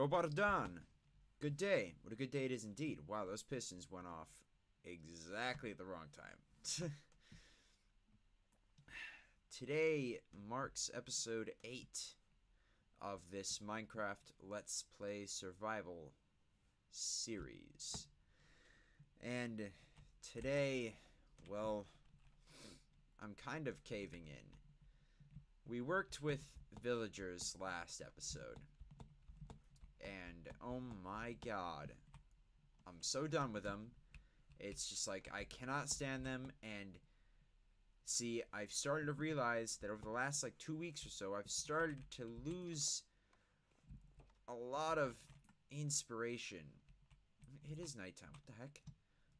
Dobardan. Good day. What a good day it is indeed. Wow, those pistons went off exactly at the wrong time. Today marks episode 8 of this Minecraft Let's Play Survival series. And today, well, I'm kind of caving in. We worked with villagers last episode. And oh my god, I'm so done with them. It's just like I cannot stand them. And see, I've started to realize that over the last 2 weeks or so, I've started to lose a lot of inspiration. It is nighttime, what the heck?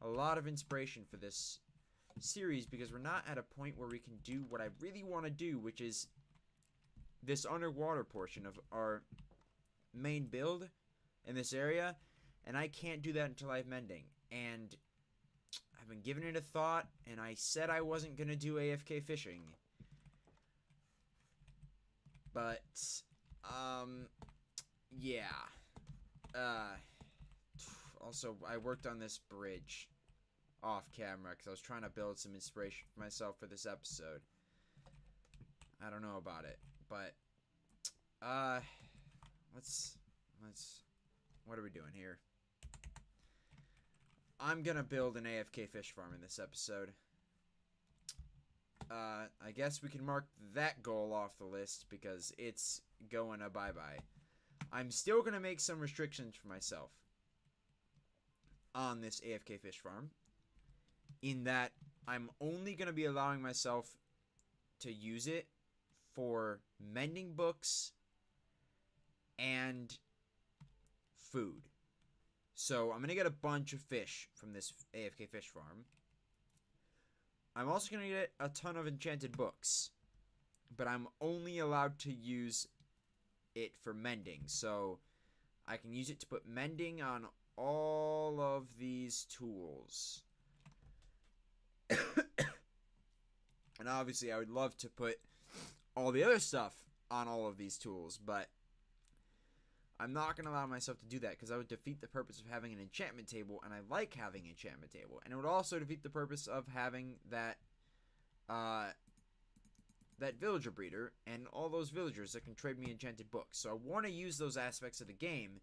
A lot of inspiration for this series because we're not at a point where we can do what I really want to do, which is this underwater portion of our main build in this area, and I can't do that until I have mending. And I've been giving it a thought, and I said I wasn't gonna do AFK fishing, but yeah. Also, I worked on this bridge off camera because I was trying to build some inspiration for myself for this episode. I don't know about it, but let's what are we doing here? I'm gonna build an AFK fish farm in this episode. I guess we can mark that goal off the list because it's going a bye-bye. I'm still gonna make some restrictions for myself on this AFK fish farm, in that I'm only gonna be allowing myself to use it for mending books and food. So I'm gonna get a bunch of fish from this AFK fish farm. I'm also gonna get a ton of enchanted books, but I'm only allowed to use it for mending. So I can use it to put mending on all of these tools. And obviously I would love to put all the other stuff on all of these tools, but I'm not going to allow myself to do that because I would defeat the purpose of having an enchantment table, and I like having an enchantment table. And it would also defeat the purpose of having that villager breeder and all those villagers that can trade me enchanted books. So I want to use those aspects of the game,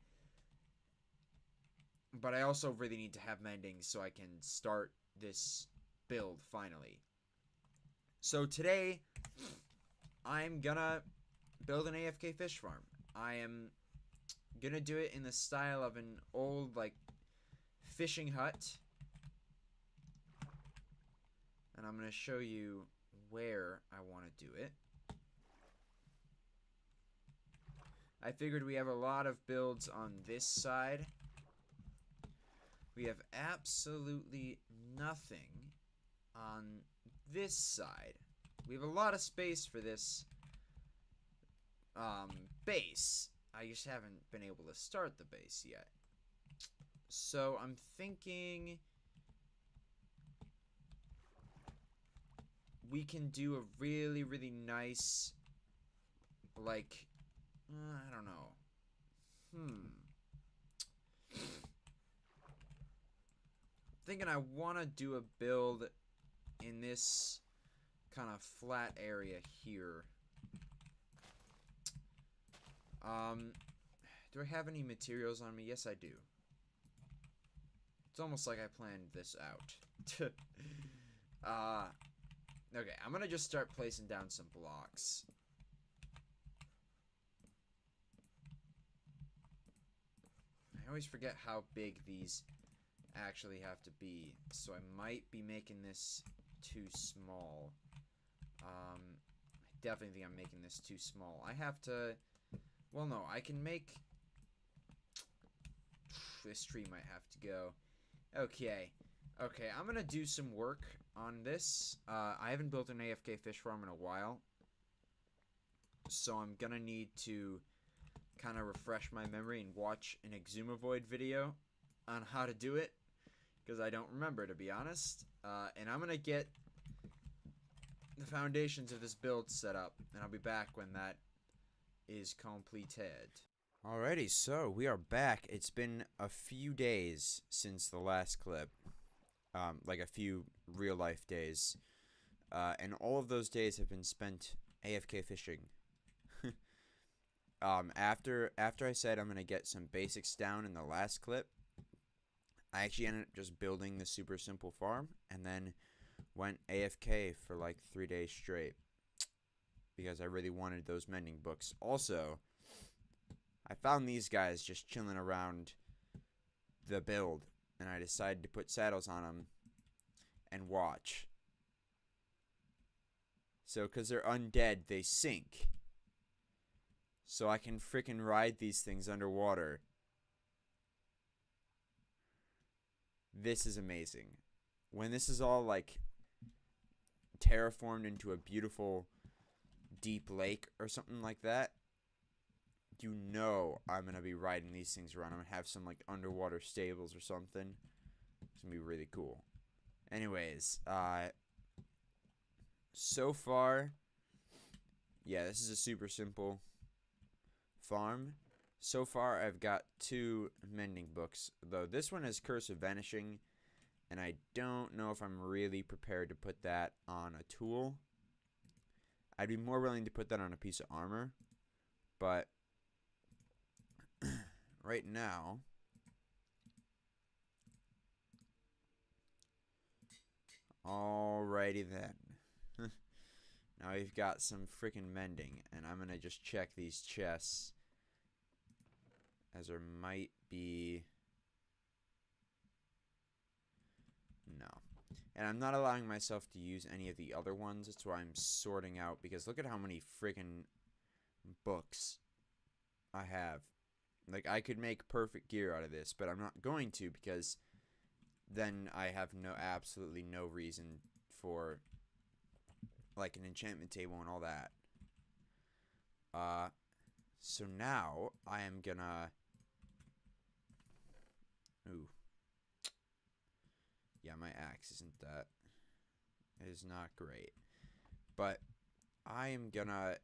but I also really need to have mending so I can start this build finally. So today, I'm gonna build an AFK fish farm. I am gonna do it in the style of an old fishing hut, and I'm gonna show you where I want to do it. I figured we have a lot of builds on this side. We have absolutely nothing on this side. We have a lot of space for this base. I just haven't been able to start the base yet. So I'm thinking we can do a really, really nice, I don't know. Thinking I want to do a build in this kind of flat area here. Do I have any materials on me? Yes, I do. It's almost like I planned this out. Okay, I'm gonna just start placing down some blocks. I always forget how big these actually have to be, so I might be making this too small. I definitely think I'm making this too small. I have to... Well, no, I can make... This tree might have to go. Okay. Okay, I'm gonna do some work on this. I haven't built an AFK fish farm in a while, so I'm gonna need to kind of refresh my memory and watch an Exumavoid video on how to do it, because I don't remember, to be honest. And I'm gonna get the foundations of this build set up, and I'll be back when that is completed. Alrighty, so we are back. It's been a few days since the last clip, like a few real life days, and all of those days have been spent AFK fishing. After I said I'm gonna get some basics down in the last clip, I actually ended up just building the super simple farm and then went AFK for like 3 days straight because I really wanted those mending books. Also, I found these guys just chilling around the build, and I decided to put saddles on them and watch. So, because they're undead, they sink. So I can freaking ride these things underwater. This is amazing. When this is all, like, terraformed into a beautiful deep lake or something like that, you know I'm going to be riding these things around. I'm going to have some, like, underwater stables or something. It's going to be really cool. Anyways, so far, yeah, this is a super simple farm. So far, I've got 2 mending books, though this one is Curse of Vanishing, and I don't know if I'm really prepared to put that on a tool. I'd be more willing to put that on a piece of armor, but right now, alrighty then. Now we've got some freaking mending, and I'm gonna just check these chests, as there might be... No. And I'm not allowing myself to use any of the other ones. That's why I'm sorting out, because look at how many freaking books I have. Like, I could make perfect gear out of this, but I'm not going to, because then I have absolutely no reason for, like, an enchantment table and all that. So now I am gonna... Ooh. Yeah, my axe isn't that... It is not great. But I am gonna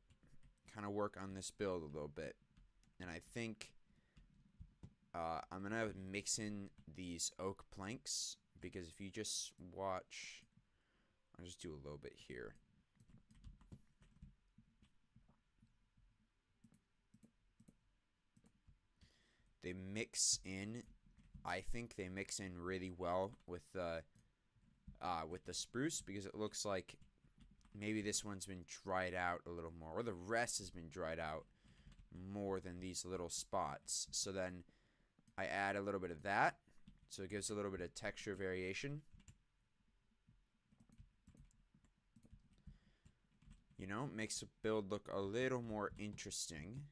kind of work on this build a little bit. And I think I'm gonna mix in these oak planks, because if you just watch... I'll just do a little bit here. They mix in... I think they mix in really well with the spruce, because it looks like maybe this one's been dried out a little more, or the rest has been dried out more than these little spots. So then I add a little bit of that, so it gives a little bit of texture variation. You know, makes the build look a little more interesting.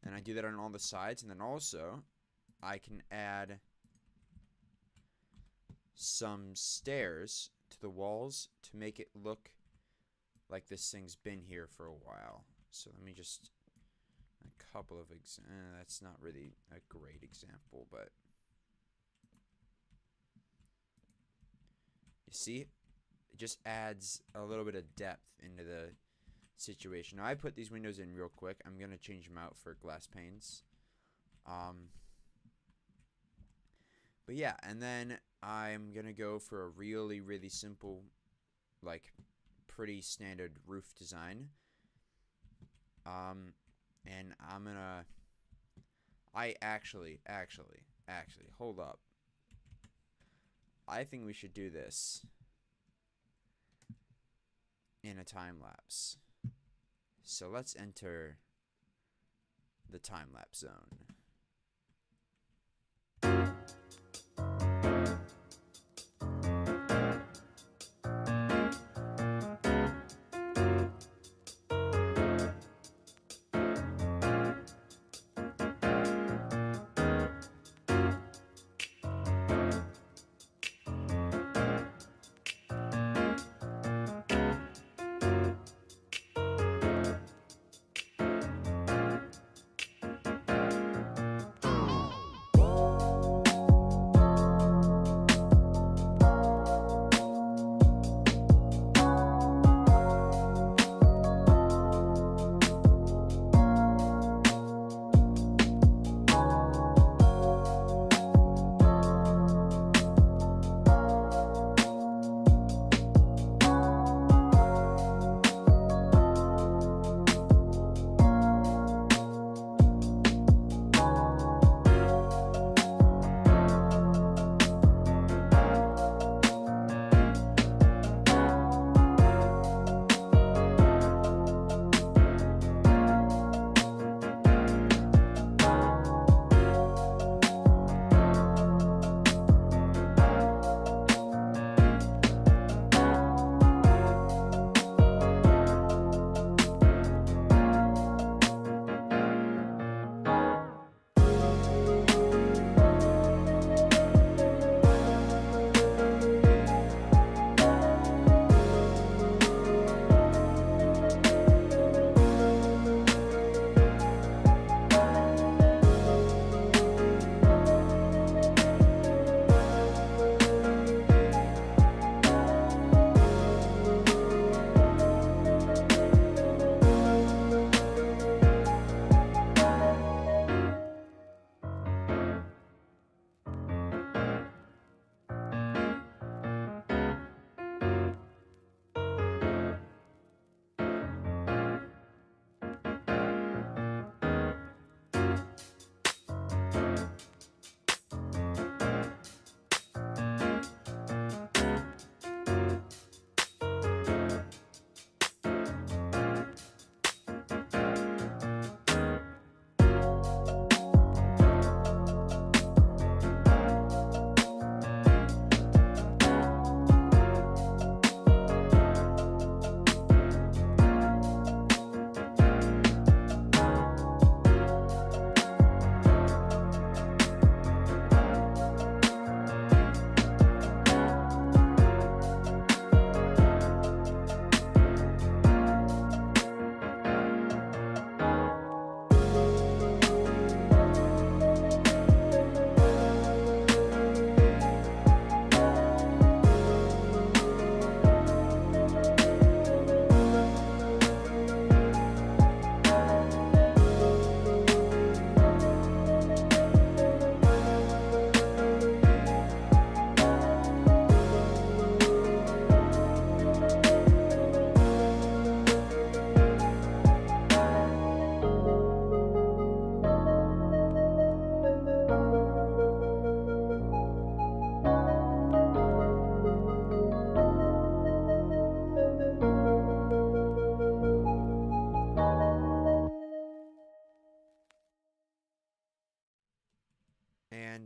And I do that on all the sides, and then also I can add some stairs to the walls to make it look like this thing's been here for a while. So let me just... A couple of that's not really a great example, but... You see? It just adds a little bit of depth into the situation. Now, I put these windows in real quick. I'm going to change them out for glass panes. But yeah, and then I'm going to go for a really, really simple, like, pretty standard roof design. And I'm going to... I actually, hold up. I think we should do this in a time lapse. So let's enter the time lapse zone.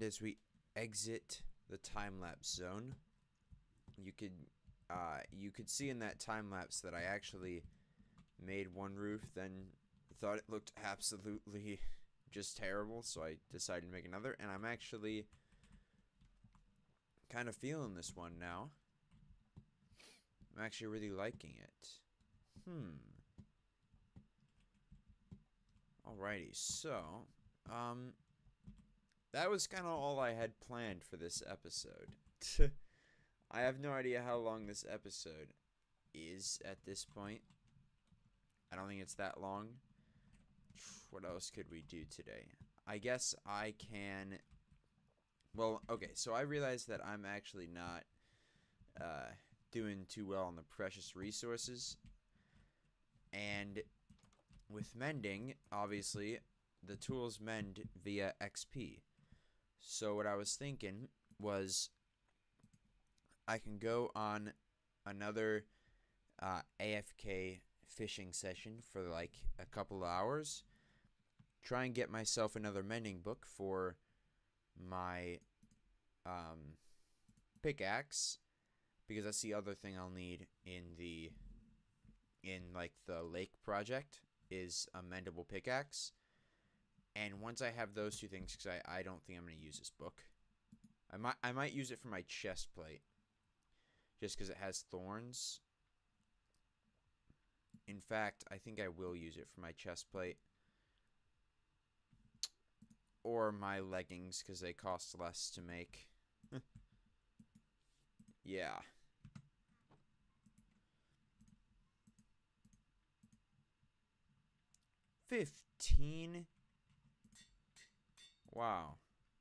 as we exit the time-lapse zone, you could see in that time-lapse that I actually made one roof, then thought it looked absolutely just terrible, so I decided to make another, and I'm actually kind of feeling this one now. I'm actually really liking it. Alrighty, so, that was kind of all I had planned for this episode. I have no idea how long this episode is at this point. I don't think it's that long. What else could we do today? I guess I can... Well, okay, so I realized that I'm actually not doing too well on the precious resources. And with mending, obviously, the tools mend via XP. So what I was thinking was I can go on another AFK fishing session for like a couple of hours, try and get myself another mending book for my pickaxe, because that's the other thing I'll need in like the lake project is a mendable pickaxe. And once I have those two things, because I don't think I'm going to use this book, I might use it for my chest plate, just because it has thorns. In fact, I think I will use it for my chest plate. Or my leggings, because they cost less to make. Yeah. $15? Wow.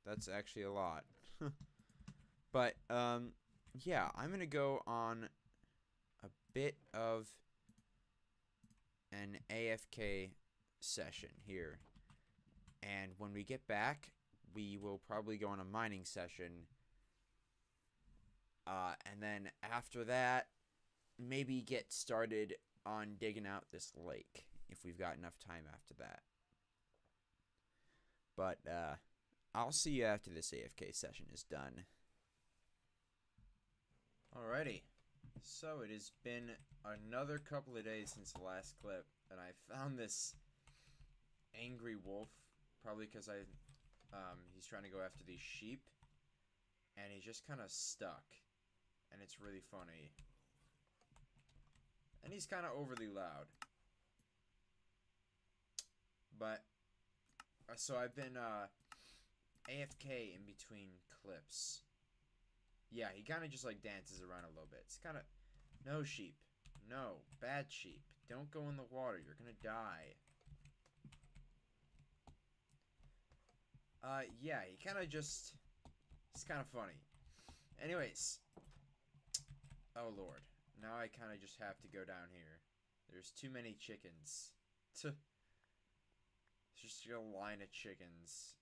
That's actually a lot. But, yeah, I'm going to go on a bit of an AFK session here. And when we get back, we will probably go on a mining session. And then after that, maybe get started on digging out this lake, if we've got enough time after that. But, I'll see you after this AFK session is done. Alrighty. So, it has been another couple of days since the last clip, and I found this angry wolf, probably because he's trying to go after these sheep, and he's just kind of stuck, and it's really funny. And he's kind of overly loud. But, so I've been, AFK in between clips. Yeah, he kind of just, like, dances around a little bit. It's kind of, no sheep. No, bad sheep. Don't go in the water. You're gonna die. Yeah, he kind of just, it's kind of funny. Anyways. Oh, Lord. Now I kind of just have to go down here. There's too many chickens. It's just a line of chickens.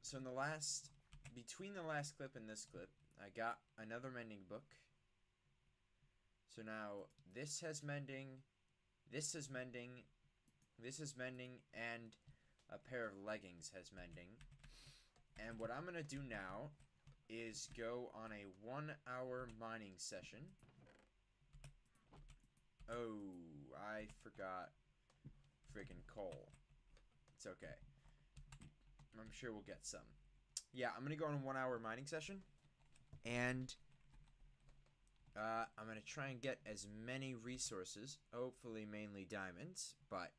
So in the last, between the last clip and this clip, I got another mending book. So now, this has mending, this is mending, this is mending, and a pair of leggings has mending. And what I'm going to do now is go on a 1-hour mining session. Oh, I forgot freaking coal. It's okay. I'm sure we'll get some. Yeah, I'm going to go on a 1-hour mining session. And I'm going to try and get as many resources, hopefully mainly diamonds, but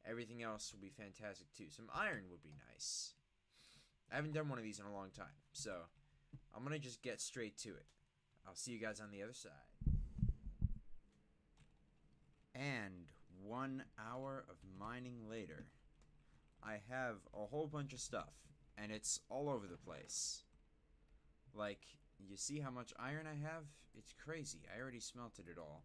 everything else will be fantastic too. Some iron would be nice. I haven't done one of these in a long time, so I'm going to just get straight to it. I'll see you guys on the other side. And 1 hour of mining later, I have a whole bunch of stuff, and it's all over the place. Like, you see how much iron I have? It's crazy. I already smelted it all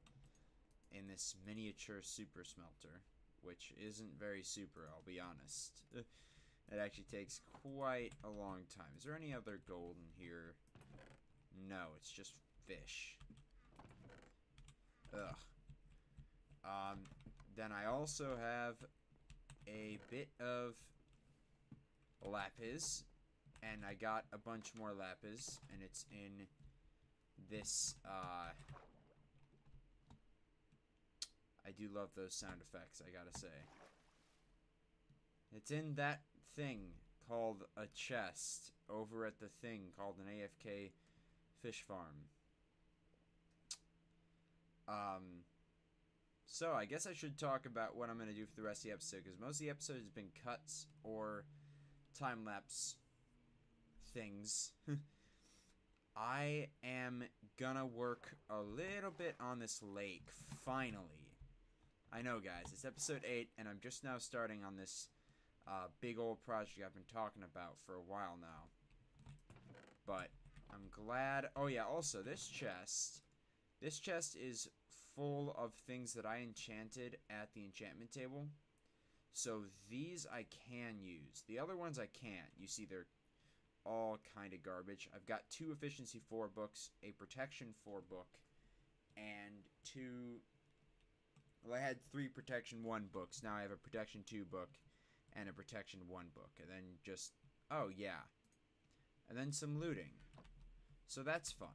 in this miniature super smelter, which isn't very super, I'll be honest. It actually takes quite a long time. Is there any other gold in here? No, it's just fish. Ugh. Then I also have a bit of lapis, and I got a bunch more lapis, and it's in this, I do love those sound effects, I gotta say. It's in that thing called a chest over at the thing called an AFK fish farm. So I guess I should talk about what I'm going to do for the rest of the episode, because most of the episode has been cuts or time-lapse things. I am gonna work a little bit on this lake, finally. I know, guys, it's episode 8, and I'm just now starting on this big old project I've been talking about for a while now. But I'm glad. Oh yeah, also this chest is full of things that I enchanted at the enchantment table. So these I can use. The other ones I can't. You see, they're all kind of garbage. I've got 2 efficiency 4 books, a protection 4 book, and 2. Well, I had 3 protection 1 books. Now I have a protection 2 book and a protection 1 book. And then just, oh yeah. And then some looting. So that's fun.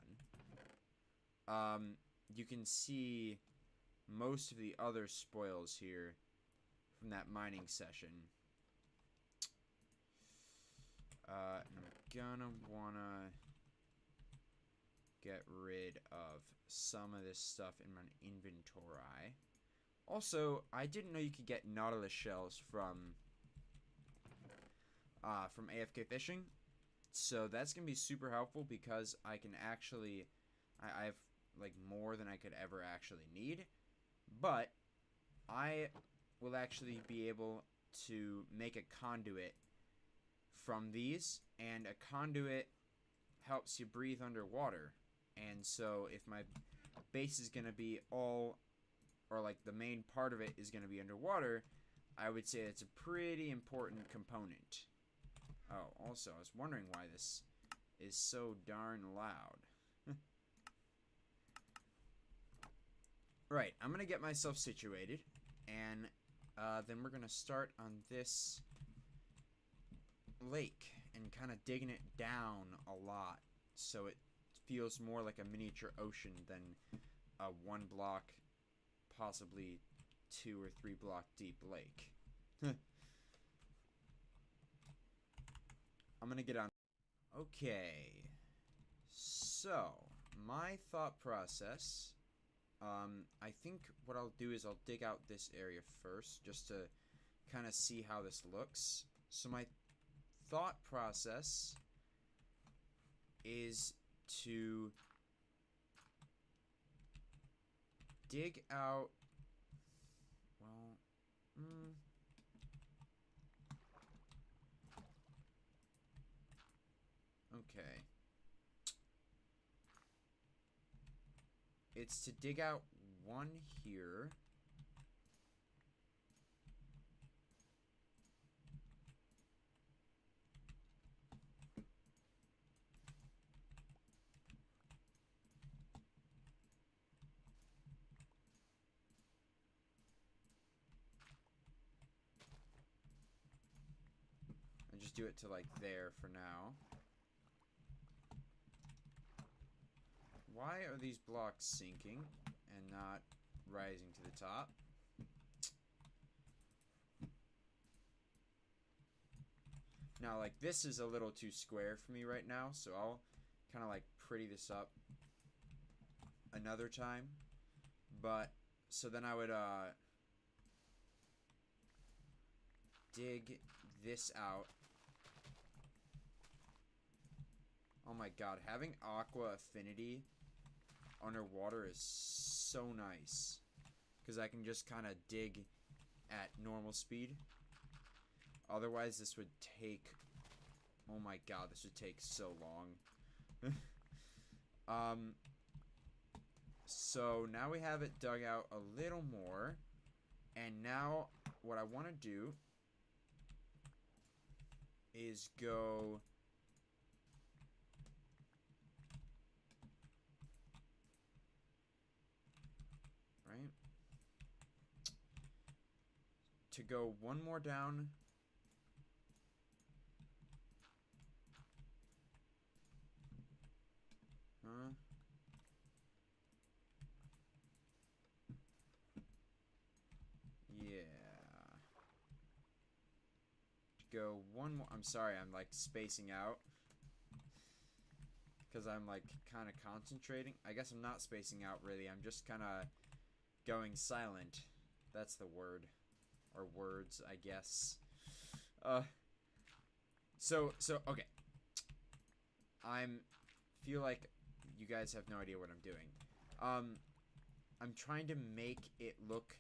You can see most of the other spoils here from that mining session. I'm gonna wanna get rid of some of this stuff in my inventory. Also, I didn't know you could get nautilus shells from AFK fishing. So that's gonna be super helpful, because I can actually, I have like more than I could ever actually need, but I will actually be able to make a conduit from these, and a conduit helps you breathe underwater. And so if my base is gonna be all, or like the main part of it is gonna be underwater, I would say it's a pretty important component. Oh, also, I was wondering why this is so darn loud. Right, I'm gonna get myself situated, and then we're gonna start on this lake and kind of digging it down a lot, so it feels more like a miniature ocean than a 1 block, possibly 2 or 3 block deep lake. I'm gonna get on. Okay, so my thought process, I think what I'll do is I'll dig out this area first, just to kind of see how this looks. So my thought process is to dig out, well, okay. It's to dig out 1 here. And just do it to like there for now. Why are these blocks sinking and not rising to the top? Now, like, this is a little too square for me right now, so I'll kind of like pretty this up another time. But so then I would dig this out. Oh my god, having aqua affinity underwater is so nice, because I can just kind of dig at normal speed. Otherwise this would take, oh my god, this would take so long. So now we have it dug out a little more, and now what I want to do is go right. to go one more down. Huh? Yeah. To go one more. I'm sorry, I'm like spacing out. Because I'm like kind of concentrating. I guess I'm not spacing out really. I'm just kind of going silent. That's the word. Or words, I guess. So okay. Feel like you guys have no idea what I'm doing. I'm trying to make it look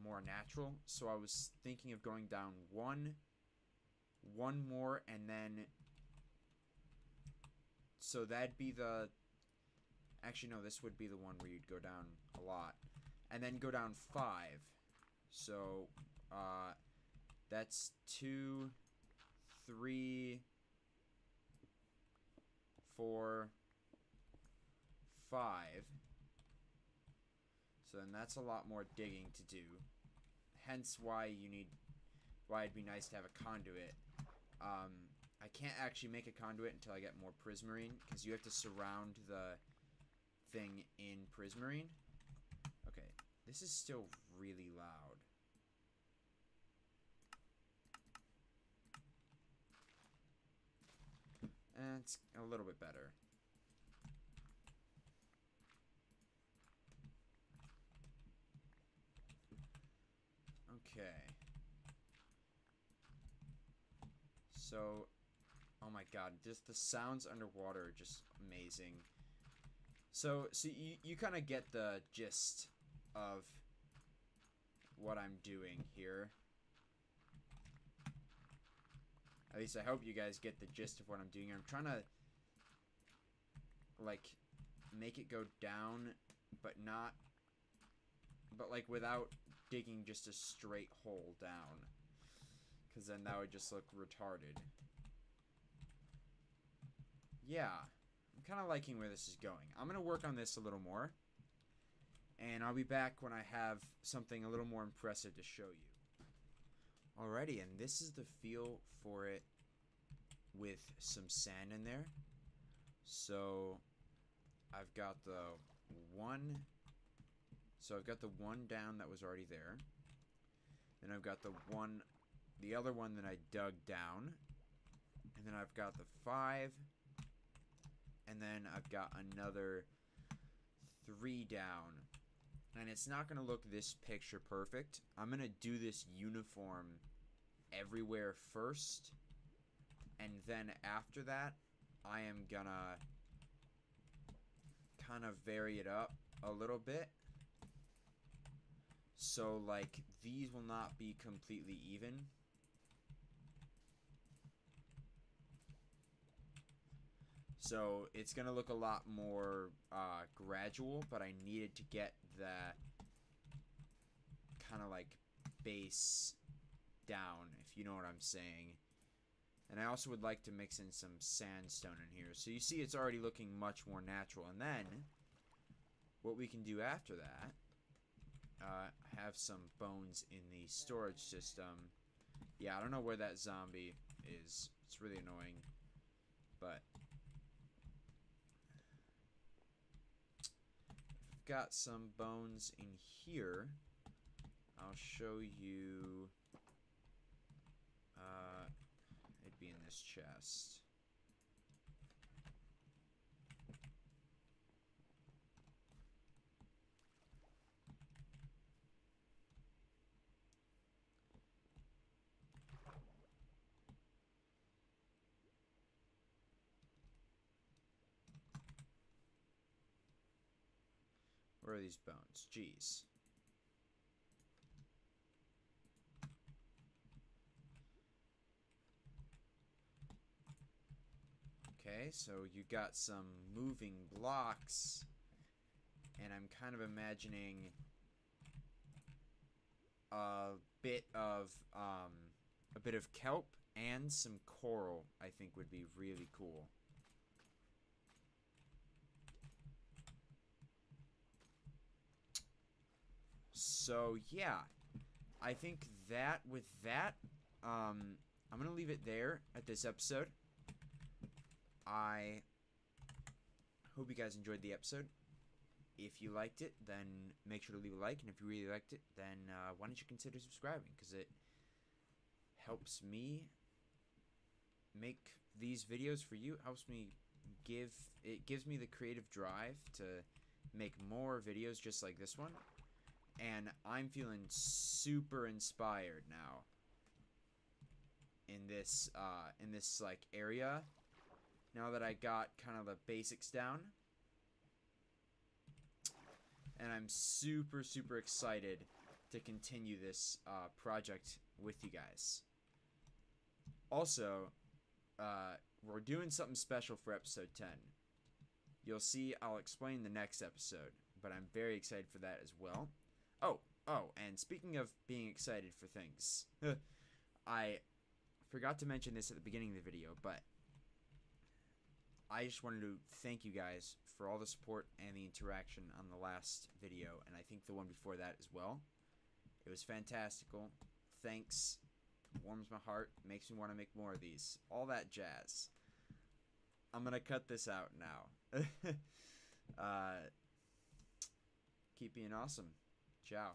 more natural. So I was thinking of going down one more, and then so that'd be the actually no, this would be the one where you'd go down a lot. And then go down 5. So that's 2, 3, 4, 5. So then that's a lot more digging to do. Hence why it'd be nice to have a conduit. I can't actually make a conduit until I get more prismarine, because you have to surround the thing in prismarine. Okay, this is still really loud. And it's a little bit better. Okay. So, oh my god, just the sounds underwater are just amazing. So you kind of get the gist of what I'm doing here. At least I hope you guys get the gist of what I'm doing. I'm trying to, like, make it go down, but like, without digging just a straight hole down. Because then that would just look retarded. Yeah. I'm kind of liking where this is going. I'm going to work on this a little more. And I'll be back when I have something a little more impressive to show you. Alrighty, and this is the feel for it with some sand in there. So I've got the one down that was already there. Then I've got the other one that I dug down. And then I've got the 5. And then I've got another 3 down. And it's not going to look this picture perfect. I'm going to do this uniform everywhere first. And then after that, I am going to kind of vary it up a little bit. So, like, these will not be completely even. So it's going to look a lot more gradual, but I needed to get the kind of like base down, if you know what I'm saying. And I also would like to mix in some sandstone in here. So you see it's already looking much more natural. And then what we can do after that, have some bones in the storage system. Yeah, I don't know where that zombie is. It's really annoying. But I've got some bones in here. I'll show you. It'd be in this chest. Where are these bones? Jeez. Okay, so you got some moving blocks, and I'm kind of imagining a bit of kelp and some coral. I think would be really cool. So yeah, I think that with that, I'm going to leave it there at this episode. I hope you guys enjoyed the episode. If you liked it, then make sure to leave a like. And if you really liked it, then why don't you consider subscribing? Because it helps me make these videos for you. Helps me it gives me the creative drive to make more videos just like this one. And I'm feeling super inspired now in this like area. Now that I got kind of the basics down. And I'm super, super excited to continue this project with you guys. Also, we're doing something special for episode 10. You'll see, I'll explain the next episode, but I'm very excited for that as well. Oh, and speaking of being excited for things, I forgot to mention this at the beginning of the video, but I just wanted to thank you guys for all the support and the interaction on the last video, and I think the one before that as well. It was fantastical. Thanks. Warms my heart. Makes me want to make more of these. All that jazz. I'm going to cut this out now. Keep being awesome. Ciao.